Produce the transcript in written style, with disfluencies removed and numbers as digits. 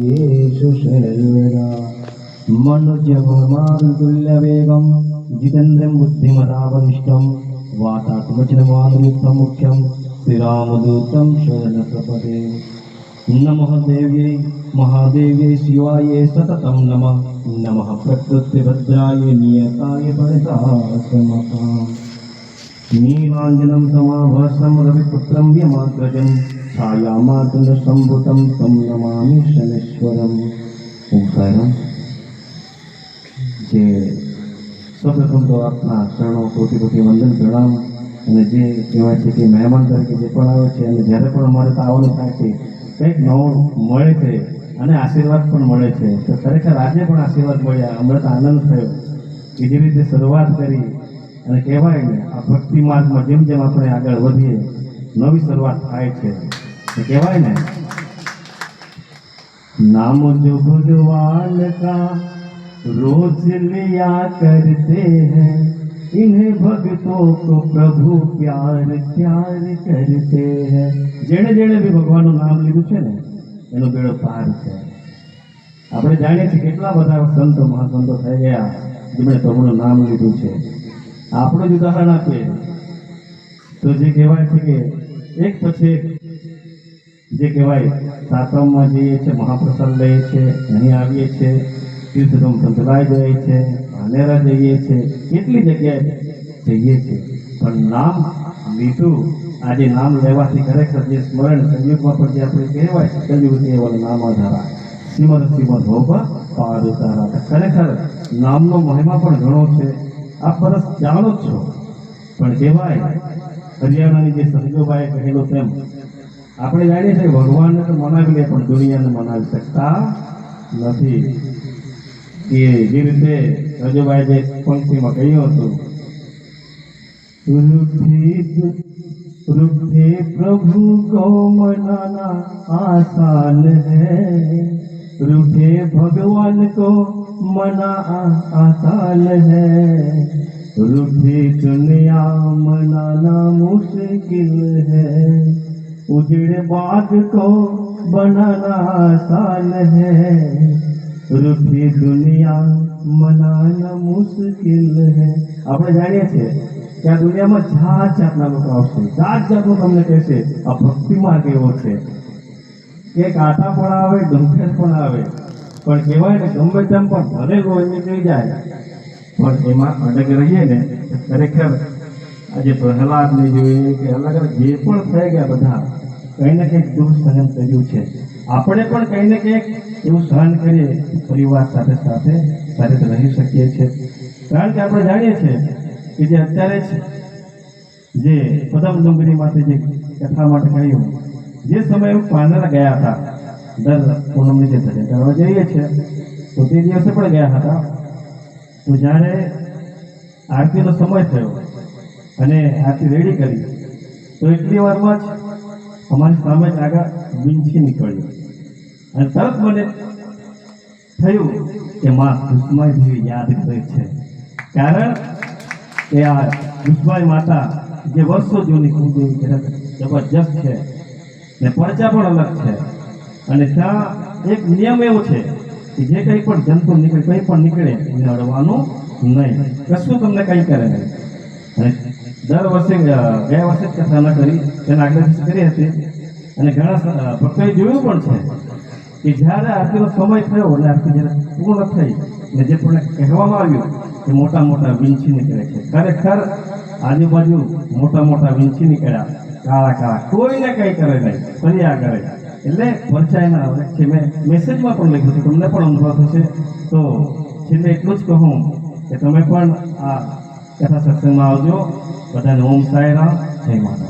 येषु सर्वदा मनुजवमारुतुल्यवेगं जितेन्द्रं बुद्धिमतावनिष्ठं वातात्मजनमानयुक्तं मुख्यं श्रीरामदूतं शरणप्रपदे नमः देव्यै महादेव्यै शिवाय सततं नमः नमः प्रकृतिभद्राय नियताय परितासमताम् नीलाञ्जनं समाभासं रविपुत्रं व्यमाग्रजं छायामातुलसम्भुतं तं नमामि शनेश्वरम्। ओम साईराम। જે સૌપ્રથમ તો આપના ચરણો કોટી કોટી વંદન પ્રણામ। અને જે કહેવાય છે કે મહેમાન તરીકે જે પણ આવે છે અને જ્યારે પણ અમારે તો આવવાનું થાય છે કંઈક નવું મળે છે અને આશીર્વાદ પણ મળે છે, તો ખરેખર આજે પણ આશીર્વાદ મળ્યા, અમને તો આનંદ થયો કે જે રીતે શરૂઆત કરી અને કહેવાય ને આ ભક્તિ માર્ગમાં જેમ જેમ આપણે આગળ વધીએ નવી શરૂઆત થાય છે। કહેવાય ને नाम जो भगवान का रोज लिया करते हैं, इन्हें भक्तों को प्रभु प्यार प्यार करते हैं। जेणे जेणे भी भगवानનું નામ લીધું છે ને એનો બેડો પાર છે। આપણે જાણીએ છીએ કેટલા બધા સંતો મહાસંતો થઈ ગયા જેમણે પ્રભુનું નામ લીધું છે। આપણું જ ઉદાહરણ આપીએ તો જે કહેવાય છે કે એક પછી એક જે કહેવાય સાતમમાં જઈએ છીએ, મહાપ્રસાદ લઈએ છીએ, અહીં આવીએ છીએ, તીર્થધામ સંતરાય જઈએ છીએ, ધાનેરા જઈએ છીએ, કેટલી જગ્યાએ જઈએ છીએ, પણ નામ લીધું આજે નામ લેવાથી ખરેખર જે સ્મરણ કલયુગમાં પણ જે આપણે કહેવાય છે કલયુગ કેવલ નામ આધારા શ્રીમદ શ્રીમદ હોપ પાર ઉતારા। ખરેખર નામનો મહિમા પણ ઘણો છે, આપ પરસ જાણો જ છો, પણ કહેવાય હરિયાણાની જે સંજોબાએ કહેલું તેમ આપણે જાણીએ છીએ ભગવાનને તો મનાવી લે પણ દુનિયાને મનાવી શકતા નથી। કે જે રીતે રજુભાઈ જે પંક્તિમાં કહ્યું હતું, रूठे प्रभु को मनाना आसान है, रूठे भगवान को मना आसान है, रूठी दुनिया मनाना मुश्किल है, उजड़े बाग को बनाना आसान है, रूठी दुनिया मनाना मुश्किल है। આપણે જાણીએ છીએ કે આ દુનિયામાં જાત જાતના લોકો આવશે, જાત જાતનું તમને કહેશે આ ભક્તિ માર્ગ એવો છે કે કાંટા પણ આવે, ગંભીર પણ આવે, પણ કહેવાય ને ગમે તેમ પણ ભલે કોઈ નીકળી જાય પણ એમાં અડગ રહીએ ને ખરેખર આજે પ્રહલાદને જોઈએ કે અલગ અલગ જે પણ થઈ ગયા બધા કંઈ ને કંઈક દુઃખ સહન કર્યું છે। આપણે પણ કંઈ ને કંઈક એવું સહન કરીએ પરિવાર સાથે સાથે સાથે રહી શકીએ છીએ। કારણ કે આપણે જાણીએ છીએ કે જે અત્યારે જે પદમ ડુંગરી માટે જે કથા માટે કહ્યું, જે સમયે પાનેરા ગયા હતા, દર પૂનમની જે ધજા કરવા જઈએ છીએ તો તે દિવસે પણ ગયા હતા, તો જ્યારે આરતીનો સમય થયો અને આરતી રેડી કરી તો એટલી વારમાં જ અમારી સામે જ આગળ વીંછી નીકળ્યું અને તરત મને થયું કે માં કુસુમાઈ દેવી યાદ કરે છે। કારણ કે આ કુસુમાઈ માતા જે વર્ષો જૂની કુળદેવી જબરજસ્ત છે ને પરચા પણ અલગ છે, અને ત્યાં એક નિયમ એવો છે કે જે કંઈ પણ જંતુ નીકળે કંઈ પણ નીકળે એને અડવાનું નહીં, કશું તમને કંઈ કરે નહીં। અને દર વર્ષે ગયા વર્ષે જ કથા ન કરી તેના આગળ દિવસે કરી હતી, અને ઘણા ભક્તોએ જોયું પણ છે કે જ્યારે આરતીનો સમય થયો અને આરતી જ્યારે પૂર્ણ થઈ ને જે પણ કહેવામાં આવ્યું કે મોટા મોટા વીંછી નીકળે છે, ખરેખર આજુબાજુ મોટા મોટા વીંછી નીકળ્યા, કાળા કાળા, કોઈને કંઈ કરે નહીં, ફર્યા કરે, એટલે પરચાયના છે। મેં મેસેજમાં પણ લખ્યું છે, તમને પણ અનુભવ થશે। તો છેલ્લે એટલું જ કહું કે તમે પણ આ કથા સત્સંગમાં આવજો। બધાને ઓમ સાંઈરામ, જય માતા।